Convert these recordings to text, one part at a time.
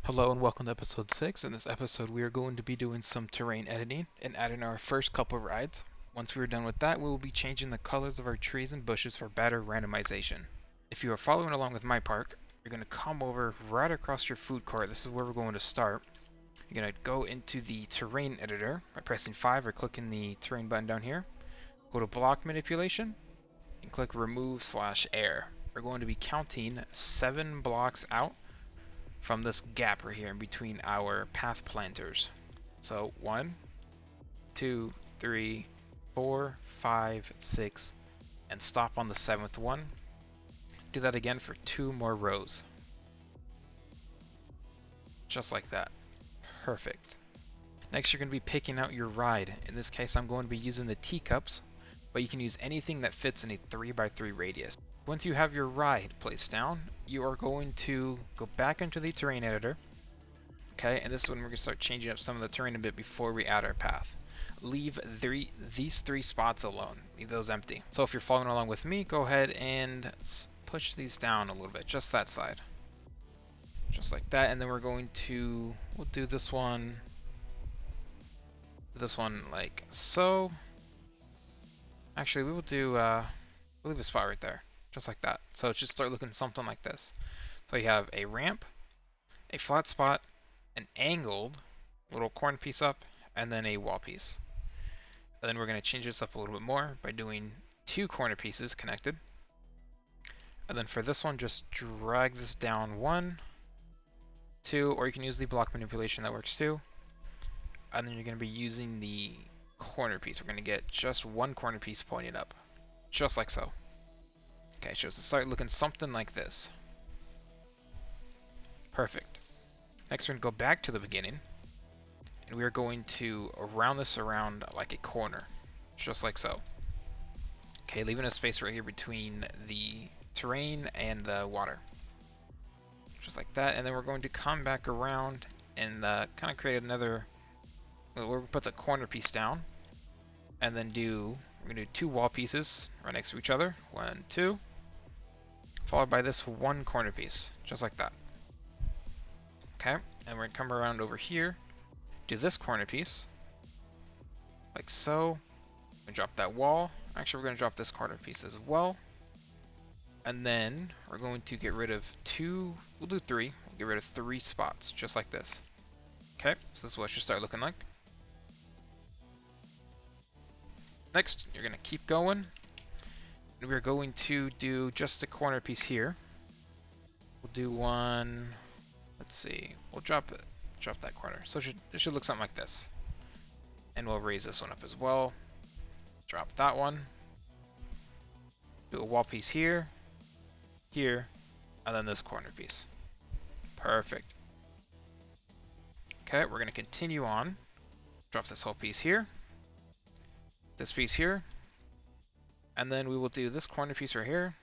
Hello and welcome to episode 6. In this episode we are going to be doing some terrain editing and adding our first couple rides. Once we are done with that, we will be changing the colors of our trees and bushes for better randomization. If you are following along with my park, you're going to come over right across your food court. This is where we're going to start. You're going to go into the terrain editor by pressing 5 or clicking the terrain button down here. Go to block manipulation and click remove/air. We're going to be counting 7 blocks out from this gap right here in between our path planters. So 1, 2, 3, 4, 5, 6, and stop on the 7th one. Do that again for 2 more rows. Just like that. Perfect. Next you're going to be picking out your ride. In this case I'm going to be using the teacups, but you can use anything that fits in a 3x3 radius. Once you have your ride placed down, you are going to go back into the terrain editor. Okay, and this is when we're going to start changing up some of the terrain a bit before we add our path. Leave these 3 spots alone. Leave those empty. So if you're following along with me, go ahead and push these down a little bit, just that side. Just like that, and then we'll do this one like so. Actually, we will do, we'll leave a spot right there. Just like that. So it should start looking something like this. So you have a ramp, a flat spot, an angled little corner piece up, and then a wall piece. And then we're going to change this up a little bit more by doing 2 corner pieces connected. And then for this one, just drag this down 1, 2, or you can use the block manipulation, that works too. And then you're going to be using the corner piece. We're going to get just 1 corner piece pointed up. Just like so. Okay, so it'll start looking something like this. Perfect. Next we're going to go back to the beginning, and we are going to round this around like a corner, just like so. Okay, leaving a space right here between the terrain and the water. Just like that, and then we're going to come back around and kind of create another, we'll put the corner piece down, and then we're going to do 2 wall pieces right next to each other, 1, 2. Followed by this 1 corner piece, just like that. Okay, and we're going to come around over here, do this corner piece, like so, and drop that wall. Actually, we're going to drop this corner piece as well. And then we're going to get rid of 2, we'll do 3, we'll get rid of 3 spots, just like this. Okay, so this is what it should start looking like. Next, you're going to keep going. We're going to do just a corner piece here. We'll do one, let's see, we'll drop that corner. So it should look something like this. And we'll raise this one up as well. Drop that one. Do a wall piece here, here, and then this corner piece. Perfect. Okay, we're going to continue on. Drop this whole piece here. This piece here. And then we will do this corner piece right here,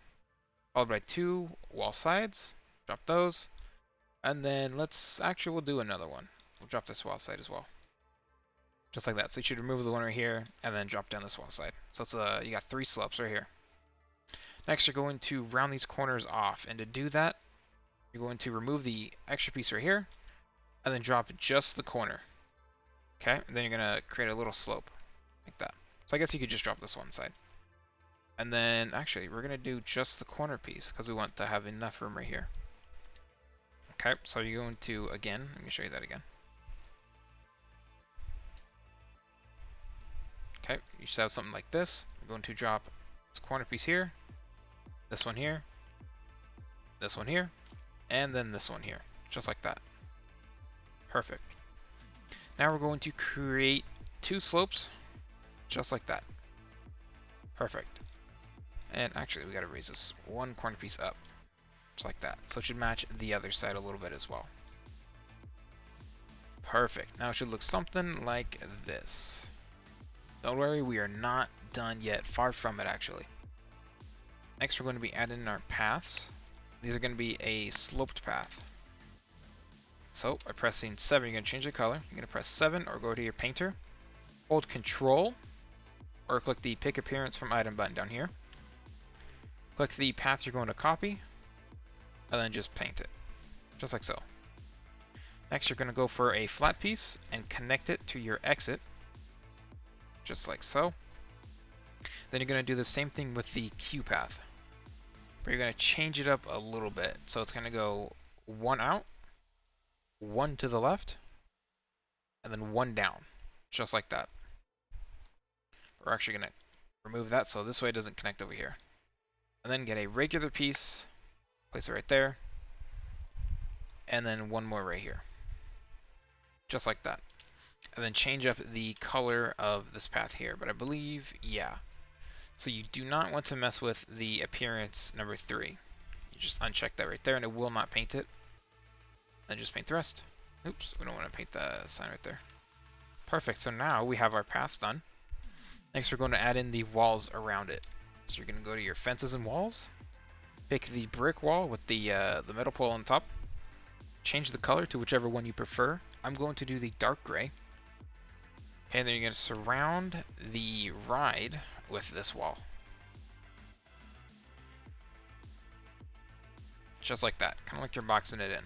followed by 2 wall sides. Drop those. And then we'll do another one. We'll drop this wall side as well. Just like that. So you should remove the one right here and then drop down this wall side. So it's you got 3 slopes right here. Next you're going to round these corners off. And to do that, you're going to remove the extra piece right here and then drop just the corner. Okay? And then you're going to create a little slope like that. So I guess you could just drop this one side. And then, actually, we're going to do just the corner piece because we want to have enough room right here. Okay, so you're going to, again, let me show you that again. Okay, you should have something like this. We're going to drop this corner piece here, this one here, and then this one here, just like that. Perfect. Now we're going to create 2 slopes, just like that. Perfect. And actually, we got to raise this 1 corner piece up, just like that. So it should match the other side a little bit as well. Perfect. Now it should look something like this. Don't worry, we are not done yet. Far from it, actually. Next, we're going to be adding our paths. These are going to be a sloped path. So by pressing 7, you're going to change the color. You're going to press 7 or go to your painter. Hold Control or click the Pick Appearance from Item button down here. Click the path you're going to copy, and then just paint it, just like so. Next, you're going to go for a flat piece and connect it to your exit, just like so. Then you're going to do the same thing with the Q path, but you're going to change it up a little bit. So it's going to go one out, one to the left, and then one down, just like that. We're actually going to remove that so this way it doesn't connect over here. And then get a regular piece, place it right there, and then one more right here. Just like that. And then change up the color of this path here, but I believe, yeah. So you do not want to mess with the appearance number 3. You just uncheck that right there and it will not paint it. Then just paint the rest. Oops, we don't want to paint the sign right there. Perfect, so now we have our paths done. Next we're going to add in the walls around it. So you're going to go to your fences and walls, pick the brick wall with the metal pole on top, change the color to whichever one you prefer. I'm going to do the dark gray. And then you're going to surround the ride with this wall. Just like that, kind of like you're boxing it in.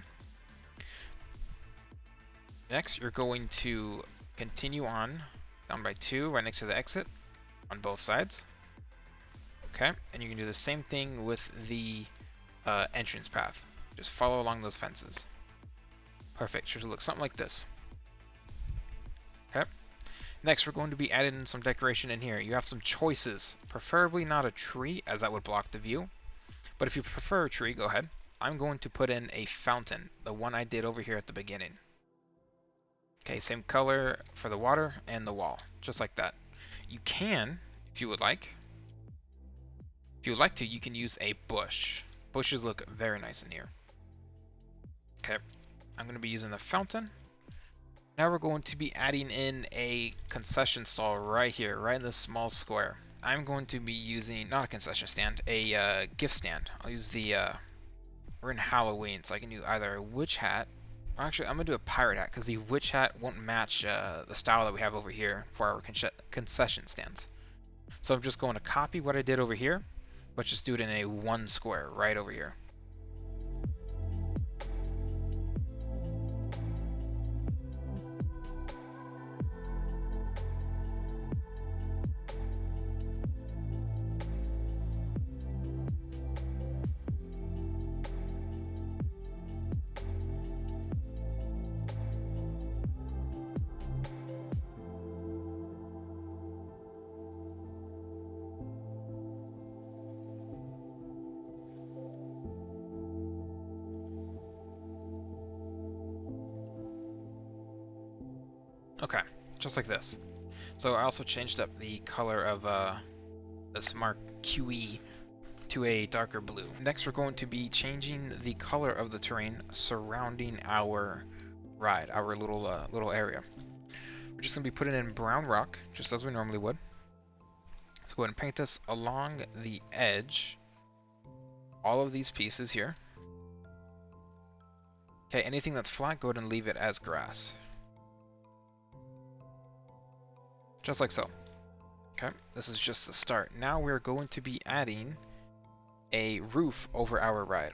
Next, you're going to continue on down by 2 right next to the exit on both sides. Okay, and you can do the same thing with the entrance path. Just follow along those fences. Perfect, should look something like this. Okay. Next, we're going to be adding in some decoration in here. You have some choices, preferably not a tree, as that would block the view. But if you prefer a tree, go ahead. I'm going to put in a fountain, the one I did over here at the beginning. Okay, same color for the water and the wall, just like that. You can, if you would like. If you would like to, you can use a bush. Bushes look very nice in here. Okay, I'm going to be using the fountain. Now we're going to be adding in a concession stall right here, right in this small square. I'm going to be using, not a concession stand, a gift stand. I'll use the, we're in Halloween, so I can do either a witch hat, or actually I'm going to do a pirate hat, because the witch hat won't match the style that we have over here for our concession stands. So I'm just going to copy what I did over here, but just do it in a 1 square right over here. Okay, just like this. So I also changed up the color of this mark QE to a darker blue. Next we're going to be changing the color of the terrain surrounding our ride, our little area. We're just going to be putting in brown rock, just as we normally would. So go ahead and paint this along the edge, all of these pieces here. Okay, anything that's flat, go ahead and leave it as grass. Just like so. Okay, this is just the start. Now we're going to be adding a roof over our ride.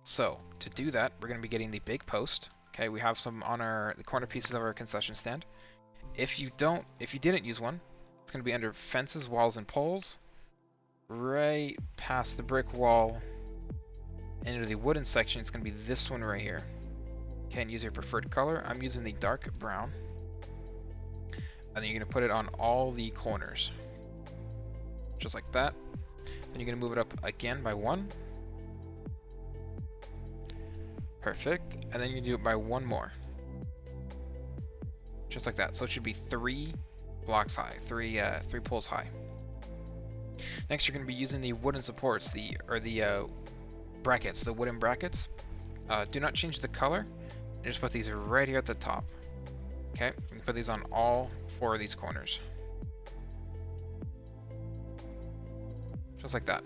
So to do that, we're going to be getting the big post. Okay, we have some on the corner pieces of our concession stand. If you didn't use one, it's going to be under fences, walls, and poles, right past the brick wall. Into the wooden section, it's going to be this one right here. Okay, and use your preferred color. I'm using the dark brown. And then you're going to put it on all the corners. Just like that. Then you're going to move it up again by 1. Perfect. And then you do it by 1 more. Just like that. So it should be 3 blocks high, 3 poles high. Next, you're going to be using the wooden supports, the brackets, the wooden brackets. Do not change the color. Just put these right here at the top. Okay, you can put these on all 4 of these corners. Just like that.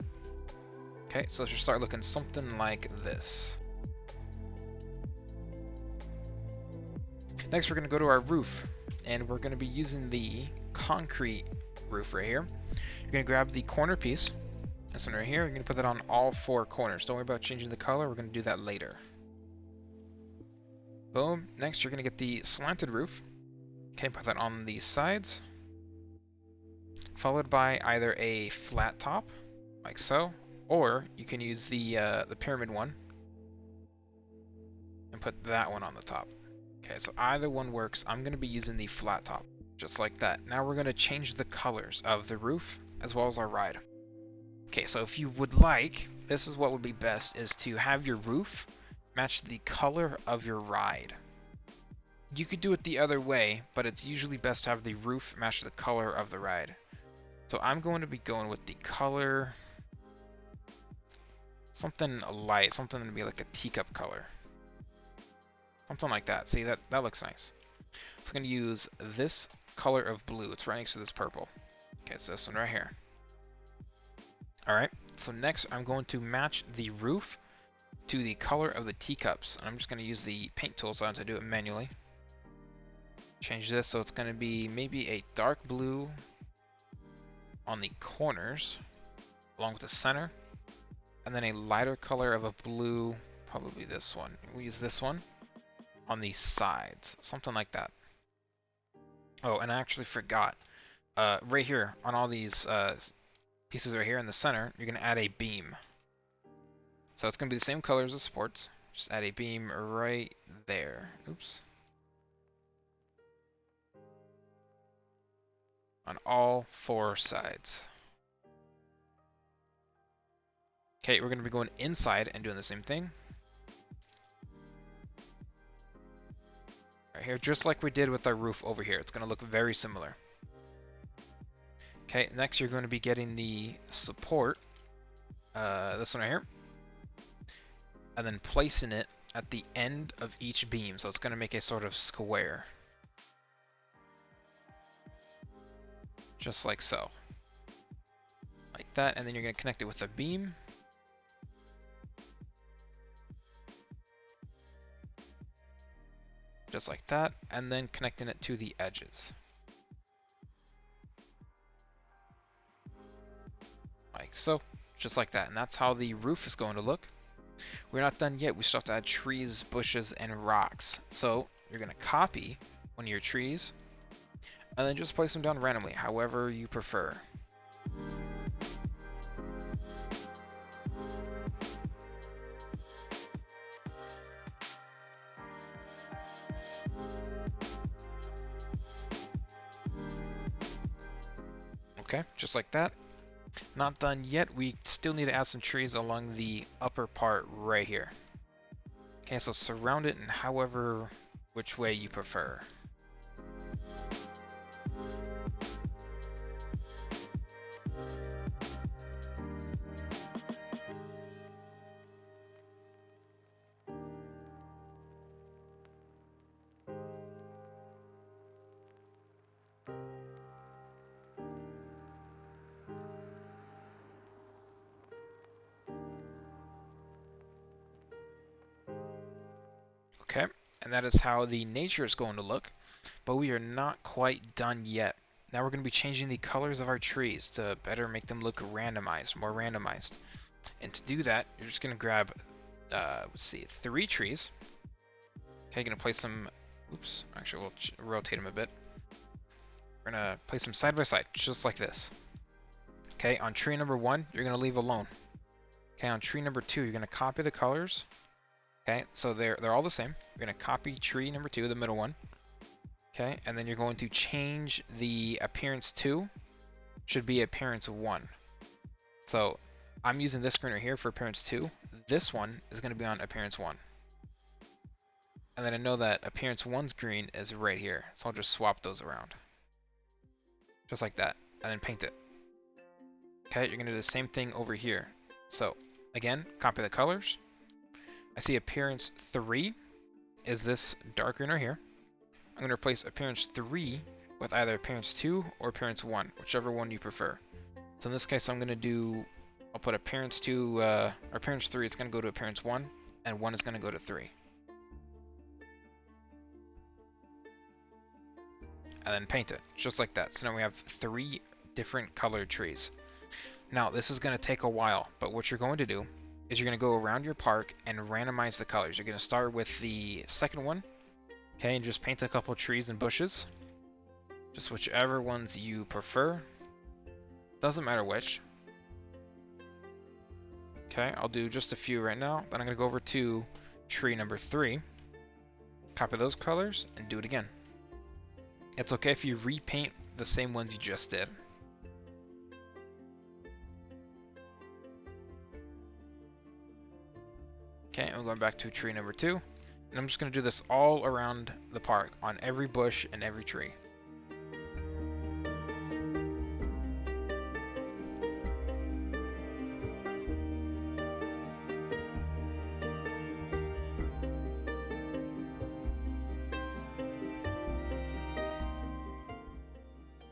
Okay, so it should start looking something like this. Next, we're going to go to our roof, and we're going to be using the concrete roof right here. You're going to grab the corner piece, this one right here, you're going to put that on all 4 corners. Don't worry about changing the color, we're going to do that later. Boom. Next, you're going to get the slanted roof. Okay, put that on the sides. Followed by either a flat top, like so, or you can use the pyramid one and put that one on the top. Okay, so either one works. I'm going to be using the flat top, just like that. Now we're going to change the colors of the roof as well as our ride. Okay, so if you would like, this is what would be best, is to have your roof match the color of your ride. You could do it the other way, but it's usually best to have the roof match the color of the ride. So I'm going to be going with the color, something light, something to be like a teacup color. Something like that. See, that looks nice. So I'm going to use this color of blue. It's right next to this purple. Okay, it's this one right here. Alright, so next I'm going to match the roof to the color of the teacups. I'm just going to use the paint tool so I have to do it manually. Change this so it's going to be maybe a dark blue on the corners along with the center, and then a lighter color of a blue, probably this one. We'll use this one on the sides, something like that. Oh, and I actually forgot. Right here on all these pieces right here in the center, you're going to add a beam. So it's going to be the same color as the supports. Just add a beam right there. Oops. On all four sides. Okay, we're going to be going inside and doing the same thing. Right here, just like we did with our roof over here. It's going to look very similar. Okay, next you're going to be getting the support, this one right here, and then placing it at the end of each beam. So it's going to make a sort of square. Just like so. Like that, and then you're going to connect it with a beam. Just like that, and then connecting it to the edges. Like so, just like that, and that's how the roof is going to look. We're not done yet. We still have to add trees, bushes, and rocks. So you're going to copy one of your trees, and then just place them down randomly, however you prefer. Okay, just like that. Not done yet. We still need to add some trees along the upper part right here. Okay, so surround it in however which way you prefer. Okay, and that is how the nature is going to look, but we are not quite done yet. Now we're going to be changing the colors of our trees to better make them look randomized, more randomized. And to do that, you're just going to grab, let's see, 3 trees. Okay, going to place them, oops, actually we'll rotate them a bit. We're going to place them side by side, just like this. Okay, on tree number 1, you're going to leave alone. Okay, on tree number 2, you're going to copy the colors. Okay, so they're all the same. You're going to copy tree number 2, the middle one. Okay, and then you're going to change the appearance 2, should be appearance 1. So I'm using this screen right here for appearance 2. This one is going to be on appearance 1. And then I know that appearance 1's green is right here, so I'll just swap those around. Just like that, and then paint it. Okay, you're going to do the same thing over here. So again, copy the colors. I see appearance 3 is this dark green right here. I'm going to replace appearance 3 with either appearance 2 or appearance 1, whichever one you prefer. So in this case, I'm going to do, I'll put appearance 2, or appearance 3 is going to go to appearance 1, and 1 is going to go to 3. And then paint it, just like that. So now we have 3 different colored trees. Now this is going to take a while, but what you're going to do is you're going to go around your park and randomize the colors. You're going to start with the second one, Okay, and just paint a couple trees and bushes. Just whichever ones you prefer. Doesn't matter which. Okay, I'll do just a few right now. Then I'm going to go over to tree number 3. Copy those colors and do it again. It's okay if you repaint the same ones you just did. Okay, I'm going back to tree number 2. And I'm just going to do this all around the park, on every bush and every tree.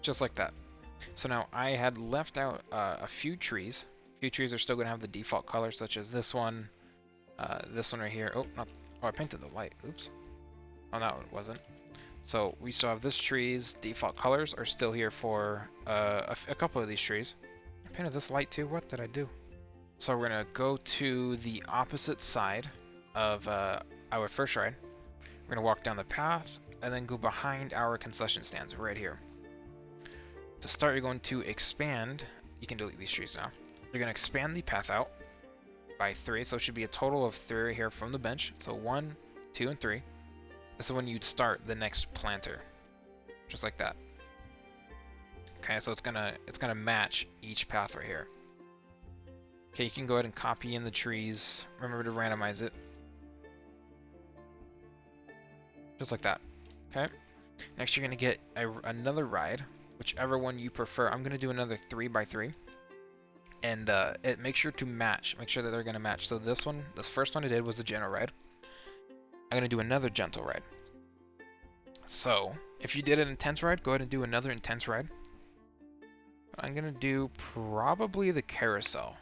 Just like that. So now I had left out a few trees. A few trees are still going to have the default colors, such as this one right here. Oh, not. Oh, I painted the light. Oops. Oh, no, it wasn't. So we still have this tree's default colors are still here for a couple of these trees. I painted this light too. What did I do? So we're gonna go to the opposite side of our first ride. We're gonna walk down the path and then go behind our concession stands right here. To start, you're going to expand. You can delete these trees now. You're gonna expand the path out by 3, so it should be a total of 3 right here from the bench. So 1, 2, and 3. This is when you'd start the next planter, just like that. Okay, so it's gonna match each path right here. Okay, you can go ahead and copy in the trees. Remember to randomize it, just like that. Okay. Next, you're gonna get another ride, whichever one you prefer. I'm gonna do another 3x3. And make sure to match. Make sure that they're gonna match. So this first one I did was a gentle ride. I'm gonna do another gentle ride. So if you did an intense ride, go ahead and do another intense ride. I'm gonna do probably the carousel.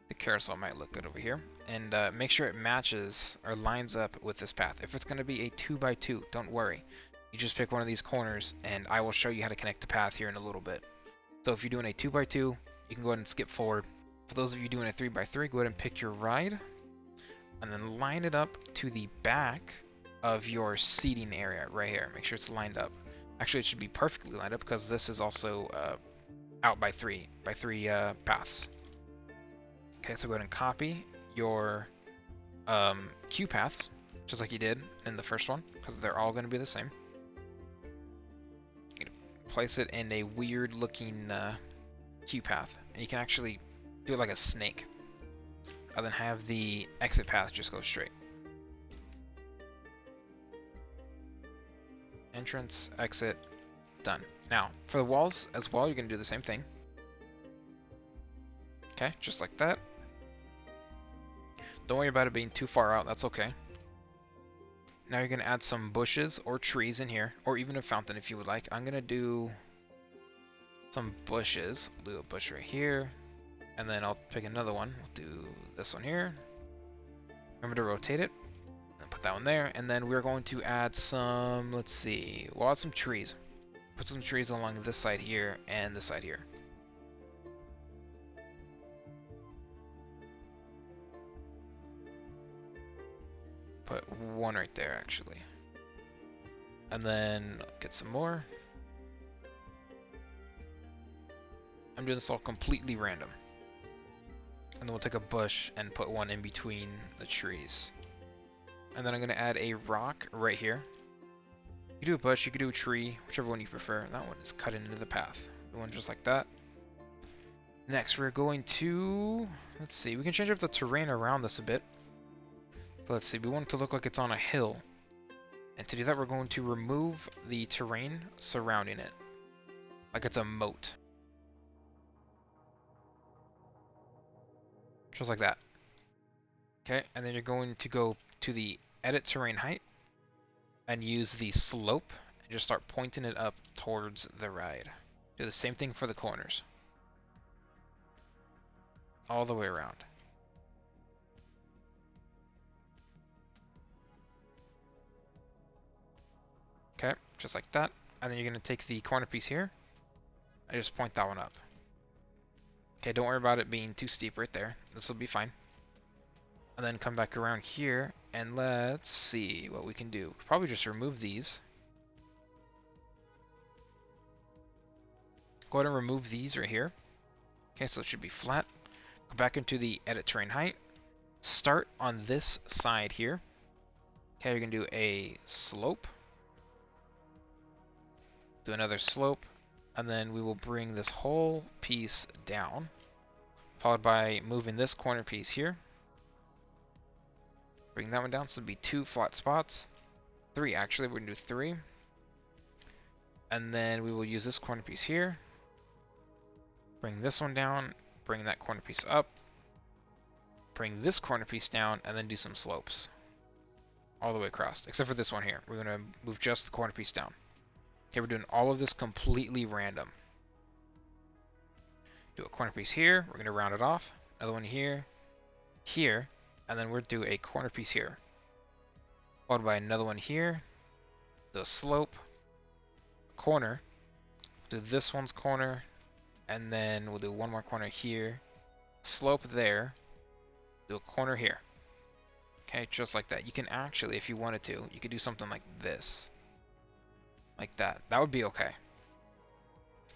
The carousel might look good over here. And make sure it matches or lines up with this path. If it's gonna be a 2x2, don't worry. You just pick one of these corners, and I will show you how to connect the path here in a little bit. So if you're doing a 2x2, you can go ahead and skip forward. For those of you doing a 3x3, go ahead and pick your ride and then line it up to the back of your seating area right here. Make sure it's lined up. Actually, it should be perfectly lined up because this is also out by three paths. Okay, so go ahead and copy your queue paths, just like you did in the first one, because they're all going to be the same. You place it in a weird looking queue path, and you can actually do it like a snake, and then have the exit path just go straight. Entrance, exit, done. Now, for the walls as well, you're going to do the same thing. Okay, just like that. Don't worry about it being too far out, that's okay. Now you're going to add some bushes or trees in here, or even a fountain if you would like. I'm going to do some bushes. We'll do a bush right here, and then I'll pick another one. We'll do this one here. Remember to rotate it, and put that one there, and then we're going to add some, let's see, we'll add some trees. Put some trees along this side here and this side here. Put one right there actually. And then get some more. I'm doing this all completely random. And then we'll take a bush and put one in between the trees. And then I'm going to add a rock right here. You can do a bush, you can do a tree, whichever one you prefer. That one is cut into the path. The one just like that. Next, we're going to, let's see, we can change up the terrain around this a bit. But let's see, we want it to look like it's on a hill. And to do that, we're going to remove the terrain surrounding it, like it's a moat. Just like that. Okay, and then you're going to go to the edit terrain height and use the slope and just start pointing it up towards the ride. Do the same thing for the corners. All the way around. Okay, just like that. And then you're going to take the corner piece here and just point that one up. Okay, don't worry about it being too steep right there. This will be fine. And then come back around here And let's see what we can do. Probably just remove these. Go ahead and remove these right here. Okay, so it should be flat. Go back into the edit terrain height. Start on this side here. Okay, you're gonna do a slope. Do another slope. And then we will bring this whole piece down. Followed by moving this corner piece here. Bring that one down, so it'll be 2 flat spots. 3 actually, we're gonna do 3. And then we will use this corner piece here. Bring this one down, bring that corner piece up. Bring this corner piece down, and then do some slopes. All the way across, except for this one here. We're gonna move just the corner piece down. Okay, we're doing all of this completely random. Do a corner piece here, we're gonna round it off. Another one here, here. And then we'll do a corner piece here. Followed by another one here. Do a slope. Corner. Do this one's corner. And then we'll do one more corner here. Slope there. Do a corner here. Okay, just like that. You can actually, if you wanted to, you could do something like this. Like that. That would be okay.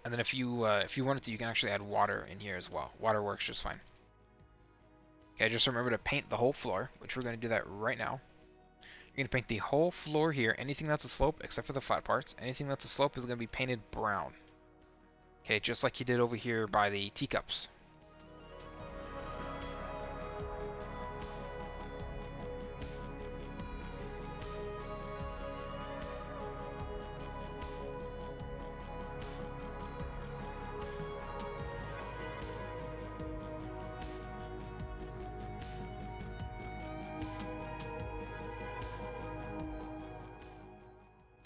And then if you wanted to, you can actually add water in here as well. Water works just fine. Okay, just remember to paint the whole floor, which we're going to do that right now. You're going to paint the whole floor here, anything that's a slope except for the flat parts. Anything that's a slope is going to be painted brown. Okay, just like you did over here by the teacups.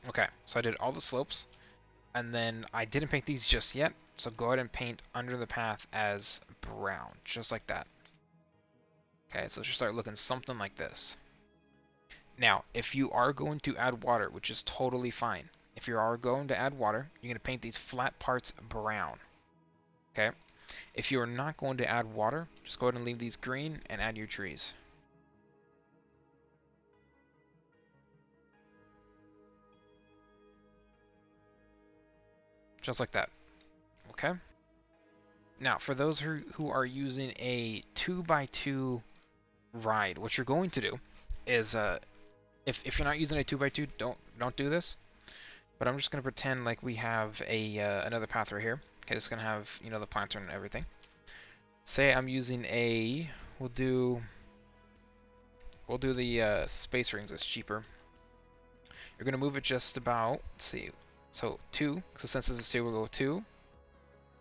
Okay, so I did all the slopes, and then I didn't paint these just yet, so go ahead and paint under the path as brown, just like that. Okay, so it should start looking something like this. Now, if you are going to add water, which is totally fine, if you are going to add water, you're going to paint these flat parts brown. Okay, if you are not going to add water, just go ahead and leave these green and add your trees. Just like that. Okay. Now, for those who are using a 2x2 ride, what you're going to do is, if you're not using a 2x2, don't do this. But I'm just gonna pretend like we have a another path right here. Okay, it's gonna have the planter and everything. Say I'm using a, we'll do the space rings. It's cheaper. You're gonna move it just about. Let's see. So 2, so since this is 2, we'll go 2,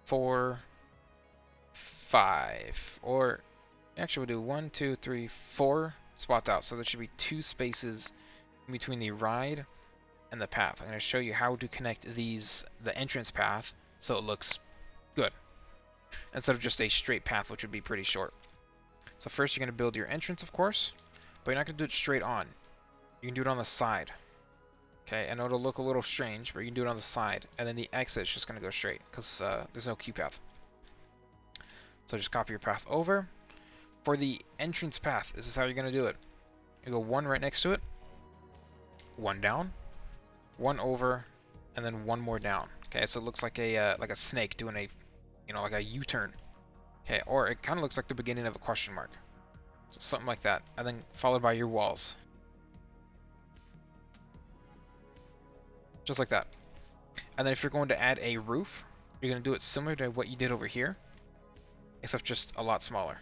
4, 5, or actually we'll do 1, 2, 3, 4 spots out. So there should be 2 spaces in between the ride and the path. I'm going to show you how to connect the entrance path, so it looks good, instead of just a straight path, which would be pretty short. So first you're going to build your entrance, of course, but you're not going to do it straight on. You can do it on the side. Okay, I know it'll look a little strange, but you can do it on the side, and then the exit is just going to go straight, because there's no Q path. So just copy your path over. For the entrance path, this is how you're going to do it. You go 1 right next to it, 1 down, 1 over, and then 1 more down. Okay, so it looks like a snake doing a, like a U-turn. Okay, or it kind of looks like the beginning of a question mark. So something like that, and then followed by your walls. Just like that. And then if you're going to add a roof, you're going to do it similar to what you did over here, except just a lot smaller.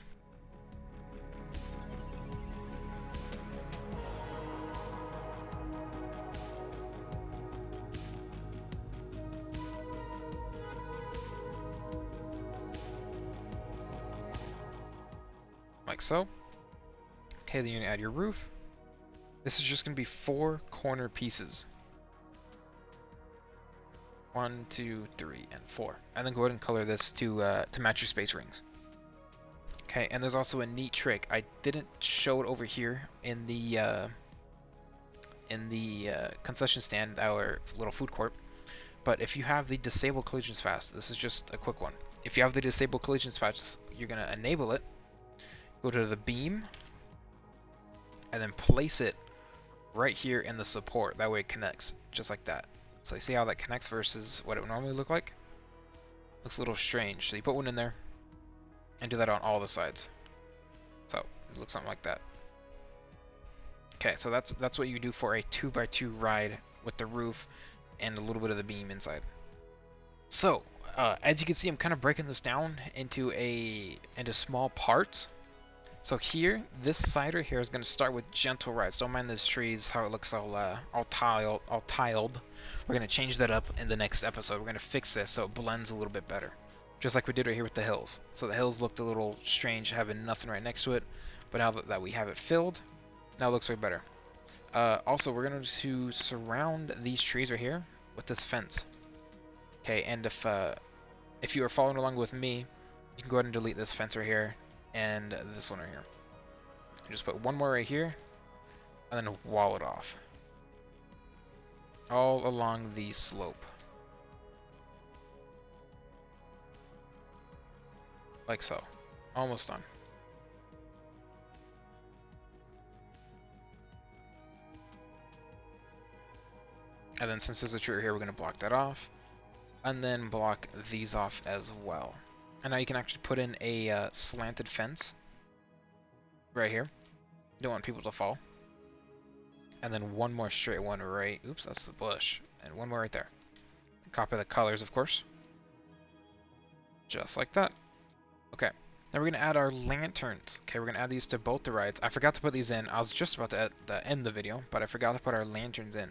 Like so. Okay, then you're going to add your roof. This is just going to be 4 corner pieces. 1, 2, 3, and 4. And then go ahead and color this to match your space rings. Okay, and there's also a neat trick. I didn't show it over here in the concession stand, our little food court. But if you have the disable collisions fast, this is just a quick one. If you have the disable collisions fast, you're gonna enable it. Go to the beam, and then place it right here in the support. That way it connects, just like that. So you see how that connects versus what it would normally look like? Looks a little strange. So you put one in there and do that on all the sides. So it looks something like that. Okay, so that's what you do for a 2x2 ride with the roof and a little bit of the beam inside. So as you can see, I'm kind of breaking this down into small parts. So here, this side right here is going to start with gentle rides. Don't mind this trees, how it looks all tiled. We're going to change that up in the next episode. We're going to fix this so it blends a little bit better. Just like we did right here with the hills. So the hills looked a little strange having nothing right next to it. But now that we have it filled, now it looks way better. Also, we're going to surround these trees right here with this fence. Okay, and if you are following along with me, you can go ahead and delete this fence right here and this one right here. You just put one more right here and then wall it off. All along the slope. Like so. Almost done. And then since there's a tree right here, we're going to block that off. And then block these off as well. And now you can actually put in a slanted fence right here. You don't want people to fall. And then one more straight one right. Oops, that's the bush. And one more right there. Copy the colors, of course. Just like that. Okay. Now we're going to add our lanterns. Okay, we're going to add these to both the rides. I forgot to put these in. I was just about to end the video, but I forgot to put our lanterns in.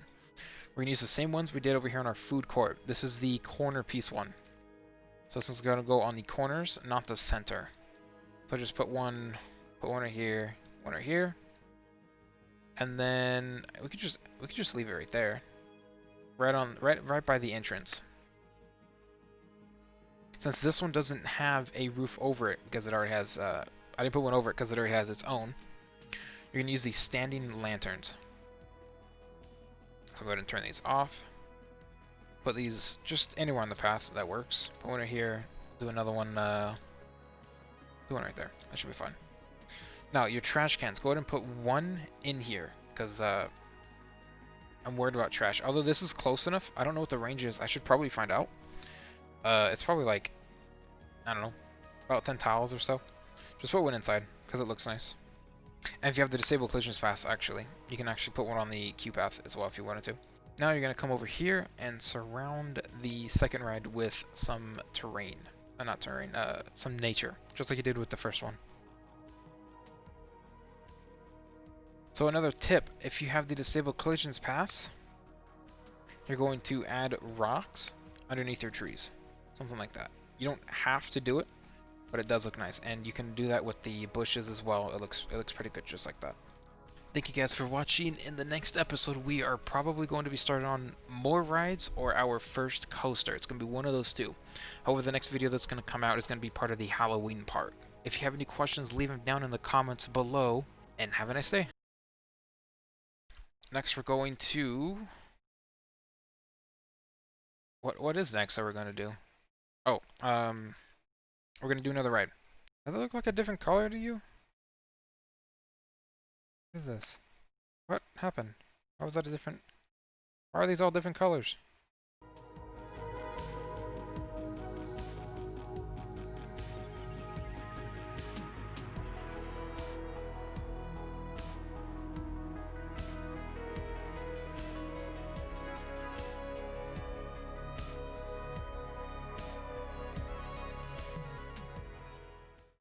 We're going to use the same ones we did over here in our food court. This is the corner piece one. So this is going to go on the corners, not the center. So just put one right here, one right here. And then we could just leave it right there. Right by the entrance. Since this one doesn't have a roof over it because it already has I didn't put one over it because it already has its own. You're going to use these standing lanterns. So go ahead and turn these off. Put these just anywhere on the path that works. Put one right here. Do another one. Do one right there. That should be fine. Now your trash cans. Go ahead and put one in here because I'm worried about trash. Although this is close enough, I don't know what the range is. I should probably find out. It's probably like, I don't know, about 10 tiles or so. Just put one inside because it looks nice. And if you have the disable collisions pass, actually, you can actually put one on the queue path as well if you wanted to. Now you're going to come over here and surround the second ride with some terrain. Not terrain, some nature, just like you did with the first one. So another tip, if you have the disable collisions pass, you're going to add rocks underneath your trees. Something like that. You don't have to do it, but it does look nice. And you can do that with the bushes as well. It looks pretty good just like that. Thank you guys for watching. In the next episode, we are probably going to be starting on more rides or our first coaster. It's going to be one of those two. However, the next video that's going to come out is going to be part of the Halloween part. If you have any questions, leave them down in the comments below, and have a nice day. Next, we're going to... What is next that we're going to do? Oh, we're going to do another ride. Does that look like a different color to you? What is this? What happened? Why was that a different... Why are these all different colors?